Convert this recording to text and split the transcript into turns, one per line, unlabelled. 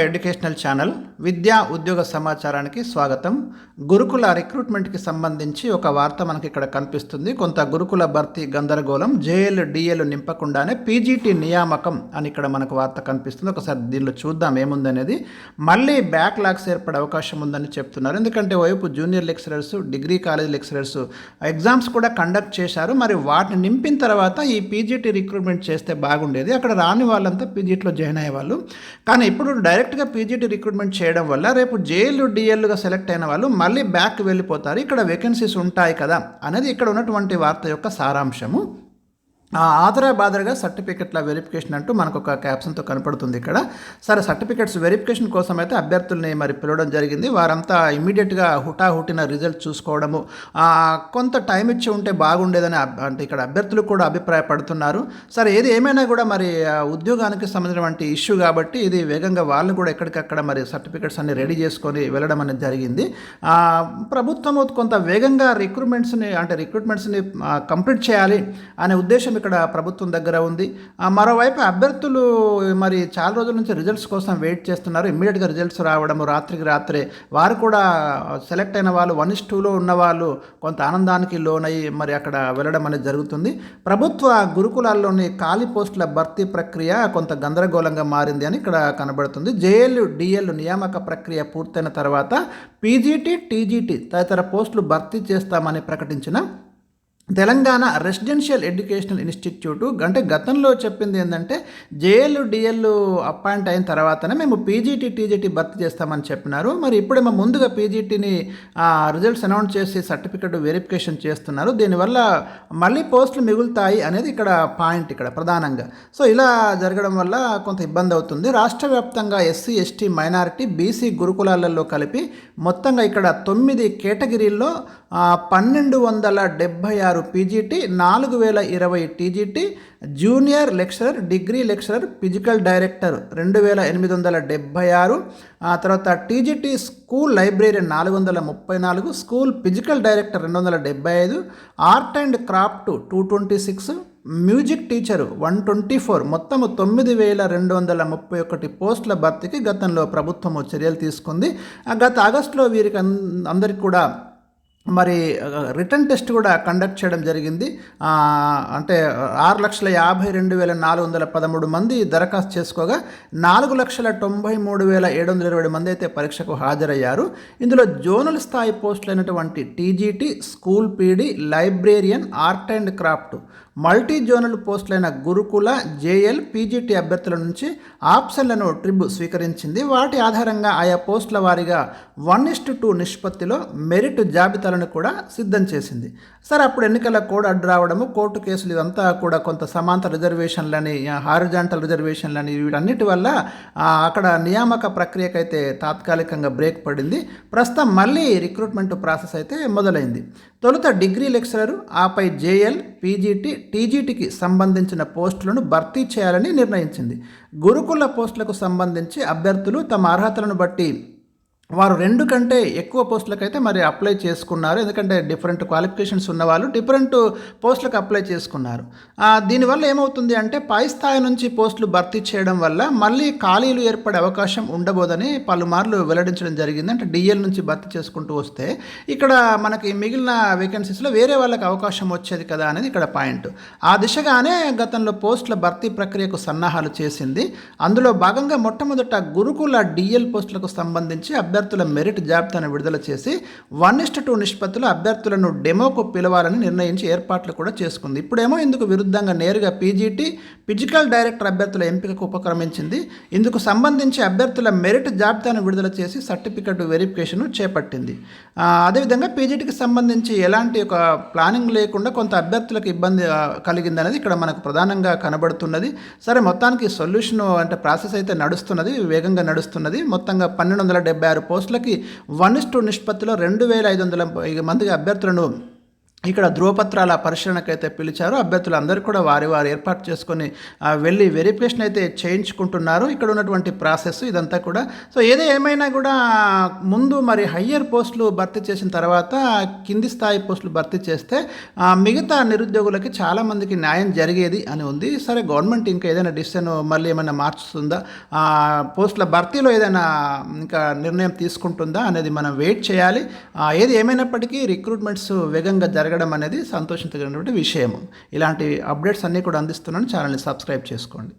Educational channel విద్యా ఉద్యోగ సమాచారానికి స్వాగతం. గురుకుల రిక్రూట్మెంట్కి సంబంధించి ఒక వార్త మనకి ఇక్కడ కనిపిస్తుంది. కొంత గురుకుల భర్తీ గందరగోళం, జేఎల్ డిఎల్ నింపకుండానే పీజీటీ నియామకం అని ఇక్కడ మనకు వార్త కనిపిస్తుంది. ఒకసారి దీనిలో చూద్దాం ఏముందనేది. మళ్ళీ బ్యాక్లాగ్స్ ఏర్పడే అవకాశం ఉందని చెప్తున్నారు. ఎందుకంటే వైపు junior lecturers, degree college lecturers exams కూడా కండక్ట్ చేశారు. మరి వాటిని నింపిన తర్వాత ఈ పీజీటీ రిక్రూట్మెంట్ చేస్తే బాగుండేది. అక్కడ రాని వాళ్ళంతా పీజీటీలో జాయిన్ అయ్యేవాళ్ళు. కానీ ఇప్పుడు డైరెక్ట్గా పీజీటీ రిక్రూట్మెంట్ చేయడం వల్ల రేపు జేఎల్ డిఎల్గా సెలెక్ట్ అయిన వాళ్ళు మళ్ళీ బ్యాక్ వెళ్ళిపోతారు. ఇక్కడ వేకెన్సీస్ ఉంటాయి కదా అనేది ఇక్కడ ఉన్నటువంటి వార్త యొక్క సారాంశము. ఆధార బాధగా సర్టిఫికెట్ల వెరిఫికేషన్ అంటూ మనకు ఒక క్యాప్షన్తో కనపడుతుంది ఇక్కడ. సరే, సర్టిఫికెట్స్ వెరిఫికేషన్ కోసం అయితే అభ్యర్థుల్ని మరి పిలవడం జరిగింది. వారంతా ఇమీడియట్గా హుటాహుటిన రిజల్ట్ చూసుకోవడము, కొంత టైం ఇచ్చి ఉంటే బాగుండేదని అంటే ఇక్కడ అభ్యర్థులు కూడా అభిప్రాయపడుతున్నారు. సరే, ఏది ఏమైనా కూడా మరి ఉద్యోగానికి సంబంధించినటువంటి ఇష్యూ కాబట్టి ఇది వేగంగా వాళ్ళు కూడా ఎక్కడికక్కడ మరి సర్టిఫికెట్స్ అన్ని రెడీ చేసుకొని వెళ్ళడం అనేది జరిగింది. ప్రభుత్వము కొంత వేగంగా రిక్రూట్మెంట్స్ని కంప్లీట్ చేయాలి అనే ఉద్దేశం ఇక్కడ ప్రభుత్వం దగ్గర ఉంది. మరోవైపు అభ్యర్థులు మరి చాలా రోజుల నుంచి రిజల్ట్స్ కోసం వెయిట్ చేస్తున్నారు. ఇమ్మీడియట్గా రిజల్ట్స్ రావడము, రాత్రికి రాత్రే వారు కూడా సెలెక్ట్ అయిన వాళ్ళు 1:2లో ఉన్న వాళ్ళు కొంత ఆనందానికి లోనయ్యి మరి అక్కడ వెళ్ళడం అనేది జరుగుతుంది. ప్రభుత్వ గురుకులాల్లోని ఖాళీ పోస్టుల భర్తీ ప్రక్రియ కొంత గందరగోళంగా మారింది అని ఇక్కడ కనబడుతుంది. జేఎల్ డిఎల్ నియామక ప్రక్రియ పూర్తయిన తర్వాత పీజీటీ, టీజీటీ తదితర పోస్టులు భర్తీ చేస్తామని ప్రకటించిన తెలంగాణ రెసిడెన్షియల్ ఎడ్యుకేషనల్ ఇన్స్టిట్యూటు అంటే గతంలో చెప్పింది ఏంటంటే జేఎల్ డిఎల్ అపాయింట్ అయిన తర్వాతనే మేము పీజీటీ, టీజీటీ భర్తీ చేస్తామని చెప్పినారు. మరి ఇప్పుడేమో ముందుగా పీజీటీని రిజల్ట్స్ అనౌన్స్ చేసి సర్టిఫికెట్ వెరిఫికేషన్ చేస్తున్నారు. దీనివల్ల మళ్ళీ పోస్టులు మిగులుతాయి అనేది ఇక్కడ పాయింట్ ఇక్కడ ప్రధానంగా. సో ఇలా జరగడం వల్ల కొంత ఇబ్బంది అవుతుంది. రాష్ట్ర వ్యాప్తంగా ఎస్సీ, ఎస్టీ, మైనారిటీ, బీసీ గురుకులాలలో కలిపి మొత్తంగా ఇక్కడ 9 కేటగిరీల్లో 1276 PGT, 4020 TGT, junior lecturer, degree lecturer, physical director 2876, తర్వాత TGT school librarian 434, school physical director 275, art and craft 226, music teacher 124, మొత్తం 9231 పోస్టుల భర్తీకి గతంలో ప్రభుత్వం చర్యలు తీసుకుంది. గత ఆగస్టులో వీరికి అందరికీ కూడా మరి రిటర్న్ టెస్ట్ కూడా కండక్ట్ చేయడం జరిగింది. అంటే 6,52,413 మంది దరఖాస్తు చేసుకోగా 4,93,720 మంది అయితే పరీక్షకు హాజరయ్యారు. ఇందులో జోనల్ స్థాయి పోస్టులైనటువంటి TGT, school PD, librarian, art and craft, multi zonal పోస్టులైన గురుకుల, జేఎల్, పీజీటీ అభ్యర్థుల నుంచి ఆప్షన్లను ట్రిబ్ స్వీకరించింది. వాటి ఆధారంగా ఆయా పోస్టుల వారీగా 1:2 నిష్పత్తిలో మెరిట్ జాబితాలను కూడా సిద్ధం చేసింది. సరే, అప్పుడు ఎన్నికల కోడ్ అడ్డు రావడము, కోర్టు కేసులు ఇదంతా కూడా కొంత సమాంతర రిజర్వేషన్లని, హారిజాంటల్ రిజర్వేషన్లని వీటన్నిటి వల్ల అక్కడ నియామక ప్రక్రియకైతే తాత్కాలికంగా బ్రేక్ పడింది. ప్రస్తుతం మళ్ళీ రిక్రూట్మెంట్ ప్రాసెస్ అయితే మొదలైంది. తొలుత డిగ్రీ లెక్చరరు, ఆపై జేఎల్, పీజీటీ, టీజీటీకి సంబంధించిన పోస్టులను భర్తీ చేయాలని నిర్ణయించింది. గురుకుల పోస్టులకు సంబంధించి అభ్యర్థులు తమ అర్హతలను బట్టి వారు 2 కంటే ఎక్కువ పోస్టులకైతే మరి అప్లై చేసుకున్నారు. ఎందుకంటే డిఫరెంట్ క్వాలిఫికేషన్స్ ఉన్నవాళ్ళు డిఫరెంట్ పోస్టులకు అప్లై చేసుకున్నారు. దీనివల్ల ఏమవుతుంది అంటే పై స్థాయి నుంచి పోస్టులు భర్తీ చేయడం వల్ల మళ్ళీ ఖాళీలు ఏర్పడే అవకాశం ఉండబోదని పలుమార్లు వెల్లడించడం జరిగింది. అంటే డిఎల్ నుంచి భర్తీ చేసుకుంటూ వస్తే ఇక్కడ మనకి మిగిలిన వేకెన్సీస్లో వేరే వాళ్ళకి అవకాశం వచ్చేది కదా అనేది ఇక్కడ పాయింట్. ఆ దిశగానే గతంలో పోస్టుల భర్తీ ప్రక్రియకు సన్నాహాలు చేసింది. అందులో భాగంగా మొట్టమొదట గురుకుల డిఎల్ పోస్టులకు సంబంధించి అభ్యర్థుల మెరిట్ జాబితాను విడుదల చేసి 1:2 నిష్పత్తిలో అభ్యర్థులను డెమోకు పిలవాలని నిర్ణయించి ఏర్పాట్లు కూడా చేసుకుంది. ఇప్పుడేమో ఇందుకు విరుద్ధంగా నేరుగా పీజీటీ, ఫిజికల్ డైరెక్టర్ అభ్యర్థుల ఎంపికకు ఉపక్రమించింది. ఇందుకు సంబంధించి అభ్యర్థుల మెరిట్ జాబితాను విడుదల చేసి సర్టిఫికెట్ వెరిఫికేషన్ చేపట్టింది. అదేవిధంగా పీజీటీకి సంబంధించి ఎలాంటి ఒక ప్లానింగ్ లేకుండా కొంత అభ్యర్థులకు ఇబ్బంది కలిగిందనేది ఇక్కడ మనకు ప్రధానంగా కనబడుతున్నది. సరే, మొత్తానికి సొల్యూషన్ అంటే ప్రాసెస్ అయితే నడుస్తున్నది, వేగంగా నడుస్తున్నది. మొత్తంగా 1276 పోస్టులకి 1:2 నిష్పత్తిలో 2,500 మంది అభ్యర్థులను ఇక్కడ ధృవపత్రాల పరిశీలనకైతే పిలిచారు. అభ్యర్థులు అందరూ కూడా వారి ఏర్పాటు చేసుకొని వెళ్ళి వెరిఫికేషన్ అయితే చేయించుకుంటున్నారు. ఇక్కడ ఉన్నటువంటి ప్రాసెస్ ఇదంతా కూడా. సో ఏమైనా కూడా ముందు మరి హయ్యర్ పోస్టులు భర్తీ చేసిన తర్వాత కింది స్థాయి పోస్టులు భర్తీ చేస్తే మిగతా నిరుద్యోగులకి చాలామందికి న్యాయం జరిగేది అని ఉంది. సరే, గవర్నమెంట్ ఇంకా ఏదైనా డిసిషన్ మళ్ళీ ఏమైనా మార్చుతుందా, పోస్టుల భర్తీలో ఏదైనా ఇంకా నిర్ణయం తీసుకుంటుందా అనేది మనం వెయిట్ చేయాలి. ఏమైనప్పటికీ రిక్రూట్మెంట్స్ వేగంగా జరగడం అనేది సంతోషించగలిగినటువంటి విషయము. ఇలాంటి అప్డేట్స్ అన్నీ కూడా అందిస్తున్నాను. ఛానల్ని సబ్స్క్రైబ్ చేసుకోండి.